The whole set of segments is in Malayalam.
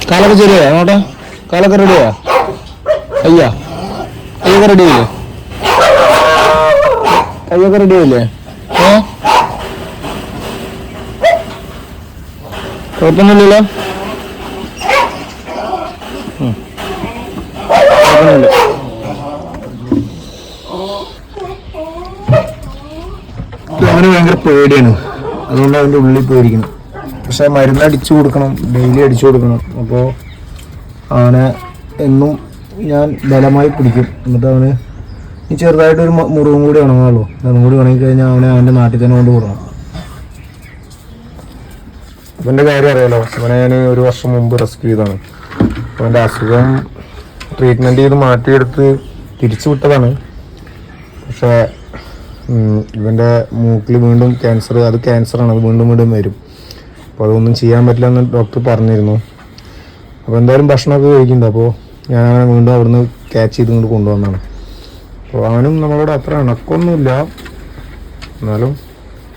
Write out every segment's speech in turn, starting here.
കാലൊക്കെ ശരിയാ അങ്ങോട്ടാ? കാലൊക്കെ റെഡിയാ? കയ്യൊക്കെ റെഡി ആയില്ലേ? കയ്യൊക്കെ റെഡി ആയില്ലേ? കുഴപ്പമൊന്നുമില്ലല്ലോ? കുഴപ്പമൊന്നുമില്ല. അവന് ഭയങ്കര പേടിയാണ്, അതുകൊണ്ട് അവൻ്റെ ഉള്ളിൽ പോയിരിക്കണം. പക്ഷെ മരുന്ന് അടിച്ചു കൊടുക്കണം, ഡെയിലി അടിച്ചു കൊടുക്കണം. അപ്പോൾ അവനെ എന്നും ഞാൻ ബലമായി പിടിക്കും. എന്നിട്ട് അവന് ഈ ചെറുതായിട്ടൊരു മുറിവും കൂടി ഉണങ്ങുള്ളൂ. അതും കൂടി ഉണങ്ങി കഴിഞ്ഞാൽ അവനെ അവൻ്റെ നാട്ടിൽ തന്നെ കൊണ്ട് കൊടുക്കണം. അവൻ്റെ കാര്യം അറിയാലോ, അവനെ ഞാൻ 1 വർഷം മുമ്പ് റെസ്ക്യൂ ചെയ്തതാണ്. അവൻ്റെ അസുഖം ട്രീറ്റ്മെൻറ്റ് ചെയ്ത് മാറ്റിയെടുത്ത് തിരിച്ചു വിട്ടതാണ്. പക്ഷേ ഇവൻ്റെ മൂക്കിൽ വീണ്ടും ക്യാൻസർ, അത് ക്യാൻസറാണ്, അത് വീണ്ടും വീണ്ടും വരും. അപ്പോൾ അതൊന്നും ചെയ്യാൻ പറ്റില്ല എന്ന് ഡോക്ടർ പറഞ്ഞിരുന്നു. അപ്പോൾ എന്തായാലും ഭക്ഷണമൊക്കെ കഴിക്കുന്നുണ്ട്. അപ്പോൾ ഞാനങ്ങനെ വീണ്ടും അവിടുന്ന് ക്യാച്ച് ചെയ്ത് ഇങ്ങോട്ട് കൊണ്ടുവന്നതാണ്. അപ്പോൾ അവനും നമ്മളോട് അത്ര ഇണക്കൊന്നുമില്ല, എന്നാലും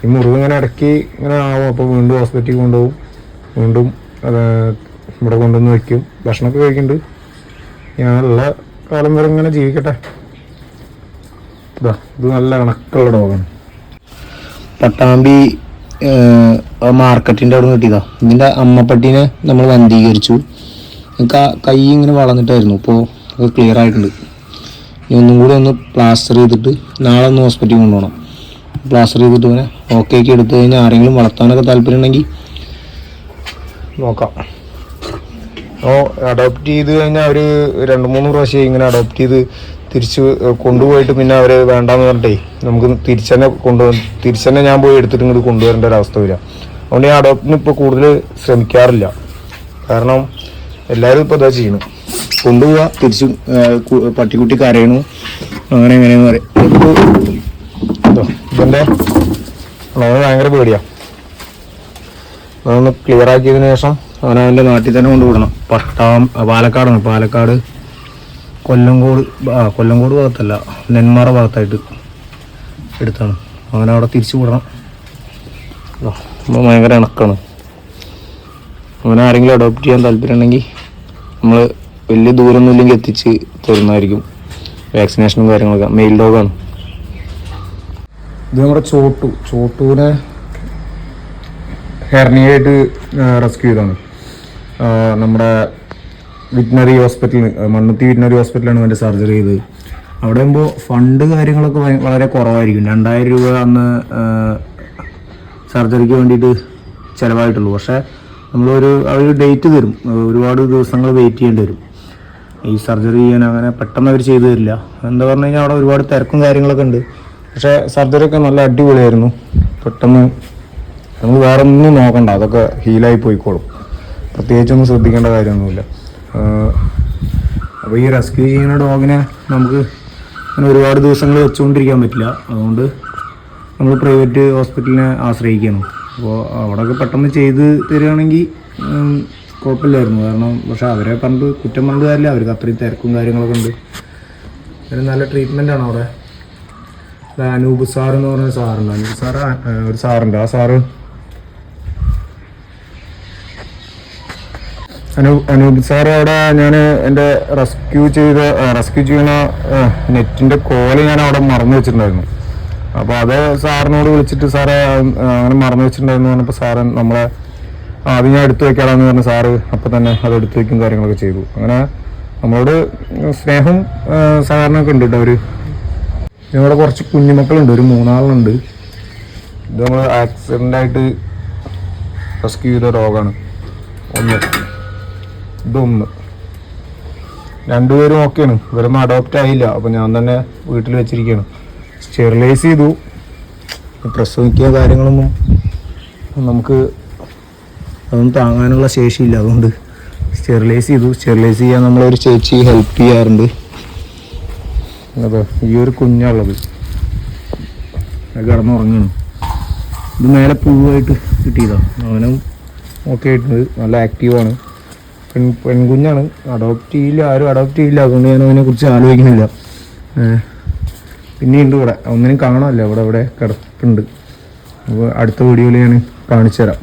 ഈ മുറിവ് ഇങ്ങനെ ഇടയ്ക്ക് ഇങ്ങനെ ആവും. അപ്പോൾ വീണ്ടും ഹോസ്പിറ്റലിൽ കൊണ്ടുപോകും, വീണ്ടും ഇവിടെ കൊണ്ടുവന്ന് വയ്ക്കും. ഭക്ഷണമൊക്കെ കഴിക്കുന്നുണ്ട്. ഞാനുള്ള കാലം വരെ ഇങ്ങനെ ജീവിക്കട്ടെ. ഇത് നല്ല ഇണക്കുള്ള ഡോഗാണ്. പട്ടാമ്പി മാർക്കറ്റിൻ്റെ അവിടെ കിട്ടിയതാ. ഇതിൻ്റെ അമ്മപ്പട്ടീനെ നമ്മൾ വന്ധീകരിച്ചു. കൈ ഇങ്ങനെ വളർന്നിട്ടായിരുന്നു. ഇപ്പോൾ അത് ക്ലിയർ ആയിട്ടുണ്ട്. ഇനി ഒന്നും കൂടി ഒന്ന് പ്ലാസ്റ്റർ ചെയ്തിട്ട് നാളെ ഒന്ന് ഹോസ്പിറ്റലിൽ കൊണ്ടുപോകണം. പ്ലാസ്റ്റർ ചെയ്തിട്ട് ഇങ്ങനെ ഓക്കെ ആക്കി എടുത്തു കഴിഞ്ഞാൽ ആരെങ്കിലും വളർത്താനൊക്കെ താല്പര്യം ഉണ്ടെങ്കിൽ നോക്കാം. അപ്പോൾ അഡോപ്റ്റ് ചെയ്ത് കഴിഞ്ഞാൽ അവർ 2-3 പ്രാവശ്യം ഇങ്ങനെ അഡോപ്റ്റ് ചെയ്ത് തിരിച്ച് കൊണ്ടുപോയിട്ട് പിന്നെ അവർ വേണ്ടാന്ന് പറഞ്ഞിട്ടേ നമുക്ക് തിരിച്ചന്നെ ഞാൻ പോയി എടുത്തിട്ട് ഇങ്ങോട്ട് കൊണ്ടുവരേണ്ട ഒരവസ്ഥ വരിക. അതുകൊണ്ട് ഞാൻ അഡോപ്റ്റിന് ഇപ്പോൾ കൂടുതൽ ശ്രമിക്കാറില്ല. കാരണം എല്ലാവരും ഇപ്പോൾ ഇതാ ചെയ്യണം, കൊണ്ടുപോവുക, തിരിച്ച് പട്ടിക്കുട്ടി കരയണു, അങ്ങനെ എങ്ങനെയെന്ന് പറയും. ഇതിൻ്റെ അവന് ഭയങ്കര പേടിയാണ്. അതൊന്ന് ക്ലിയർ ആക്കിയതിന് ശേഷം അവനവൻ്റെ നാട്ടിൽ തന്നെ കൊണ്ടുവിടണം. പാലക്കാടാണ്, പാലക്കാട് കൊല്ലങ്കോട് ഭാഗത്തല്ല, നെന്മാറ ഭാഗത്തായിട്ട് എടുത്താണ്. അവനവിടെ തിരിച്ചു വിടണം. അപ്പോൾ ഭയങ്കര ഇണക്കാണ്. അവനെ ആരെങ്കിലും അഡോപ്റ്റ് ചെയ്യാൻ താല്പര്യം ഉണ്ടെങ്കിൽ നമ്മൾ വലിയ ദൂരമൊന്നും ഇല്ലെങ്കിൽ എത്തിച്ച് തരുന്നതായിരിക്കും. വാക്സിനേഷനും കാര്യങ്ങളൊക്കെ. മെയിൽ ഡോഗാണ് ഇത്. നമ്മുടെ ചോട്ടുവിനെ ഹെർണിയായിട്ട് റെസ്ക്യൂ ചെയ്താണ്. നമ്മുടെ വിറ്റ്നറി ഹോസ്പിറ്റലിൽ, മണ്ണുത്തി വിറ്റ്നറി ഹോസ്പിറ്റലാണ് എൻ്റെ സർജറി ചെയ്തത്. അവിടെ ആകുമ്പോൾ ഫണ്ട് കാര്യങ്ങളൊക്കെ വളരെ കുറവായിരിക്കും. 2000 രൂപ അന്ന് സർജറിക്ക് വേണ്ടിയിട്ട് ചിലവായിട്ടുള്ളൂ. പക്ഷേ അവർ ഡേറ്റ് തരും, ഒരുപാട് ദിവസങ്ങൾ വെയിറ്റ് ചെയ്യേണ്ടി വരും ഈ സർജറി ചെയ്യാൻ. അങ്ങനെ പെട്ടെന്ന് അവർ ചെയ്തു തരില്ല. എന്താ പറഞ്ഞു കഴിഞ്ഞാൽ അവിടെ ഒരുപാട് തിരക്കും കാര്യങ്ങളൊക്കെ ഉണ്ട്. പക്ഷേ സർജറിയൊക്കെ നല്ല അടിപൊളിയായിരുന്നു. പെട്ടെന്ന് നമ്മൾ വേറെ ഒന്നും നോക്കണ്ട, അതൊക്കെ ഹീലായി പോയിക്കോളും. പ്രത്യേകിച്ചൊന്നും ശ്രദ്ധിക്കേണ്ട കാര്യമൊന്നുമില്ല. അപ്പോൾ ഈ റെസ്ക്യൂ ചെയ്യുന്ന ഡോഗിനെ നമുക്ക് അങ്ങനെ ഒരുപാട് ദിവസങ്ങൾ വെച്ചുകൊണ്ടിരിക്കാൻ പറ്റില്ല. അതുകൊണ്ട് നമ്മൾ പ്രൈവറ്റ് ഹോസ്പിറ്റലിനെ ആശ്രയിക്കണം. അപ്പോൾ അവിടെയൊക്കെ പെട്ടെന്ന് ചെയ്ത് തരികയാണെങ്കിൽ കുഴപ്പമില്ലായിരുന്നു. കാരണം പക്ഷേ അവരെ പറഞ്ഞിട്ട് കുറ്റം പറഞ്ഞിട്ട് കാര്യമില്ല, അവർക്ക് അത്രയും തിരക്കും കാര്യങ്ങളൊക്കെ ഉണ്ട്. അതിന് നല്ല ട്രീറ്റ്മെൻറ്റാണ് അവിടെ. അനൂപ് സാർ എന്ന് പറഞ്ഞ സാറുണ്ട്. അനൂപ് സാറ് ഒരു സാറുണ്ട്. ആ സാറ് അനൂപ് സാറ് അവിടെ ഞാൻ എൻ്റെ റെസ്ക്യൂ ചെയ്യുന്ന നെറ്റിൻ്റെ കോല് ഞാൻ അവിടെ മറന്നു വെച്ചിട്ടുണ്ടായിരുന്നു. അപ്പോൾ അത് സാറിനോട് വിളിച്ചിട്ട് സാറെ അങ്ങനെ മറന്നു വെച്ചിട്ടുണ്ടായിരുന്നു പറഞ്ഞപ്പോൾ സാറ് നമ്മളെ അത് ഞാൻ എടുത്തു വെക്കാമെന്ന് പറഞ്ഞ സാറ് അപ്പം തന്നെ അത് എടുത്തു വയ്ക്കും കാര്യങ്ങളൊക്കെ ചെയ്തു. അങ്ങനെ നമ്മളോട് സ്നേഹം സഹകരണമൊക്കെ ഉണ്ട് കേട്ടോ. ഞങ്ങളുടെ കുറച്ച് കുഞ്ഞുമക്കളുണ്ട്, ഒരു 3 ആളുണ്ട്. ഇത് നമ്മൾ ആക്സിഡൻ്റായിട്ട് റെസ്ക്യൂ ചെയ്ത ഡോഗാണ്. ഇതൊന്ന് 2 പേരും ഓക്കെയാണ്. ഇവരൊന്നും അഡോപ്റ്റ് ആയില്ല. അപ്പോൾ ഞാൻ തന്നെ വീട്ടിൽ വെച്ചിരിക്കുകയാണ്. സ്റ്റെറിലൈസ് ചെയ്തു. പ്രസവിക്കുക കാര്യങ്ങളൊന്നും നമുക്ക് അതൊന്നും താങ്ങാനുള്ള ശേഷിയില്ല. അതുകൊണ്ട് സ്റ്റെറിലൈസ് ചെയ്തു. സ്റ്റെറിലൈസ് ചെയ്യാൻ നമ്മളൊരു ചേച്ചി ഹെൽപ്പ് ചെയ്യാറുണ്ട്. അതെ, ഈ ഒരു കുഞ്ഞുള്ളത് കിടന്നുറങ്ങണം. ഇത് മേലെ പൂവായിട്ട് കിട്ടിയതാണ്. അവനും ഓക്കെ ആയിട്ടുണ്ട്, നല്ല ആക്റ്റീവാണ്. പെൺകുഞ്ഞാണ്. ആരും അഡോപ്റ്റ് ചെയ്യില്ല. അതുകൊണ്ട് ഞാൻ അതിനെക്കുറിച്ച് ആലോചിക്കുന്നില്ല. പിന്നെയുണ്ട് ഇവിടെ, ഒന്നിനും കാണാമല്ലോ, ഇവിടെ കിടപ്പുണ്ട്. അപ്പോൾ അടുത്ത വീഡിയോയിൽ ഞാൻ കാണിച്ചു തരാം.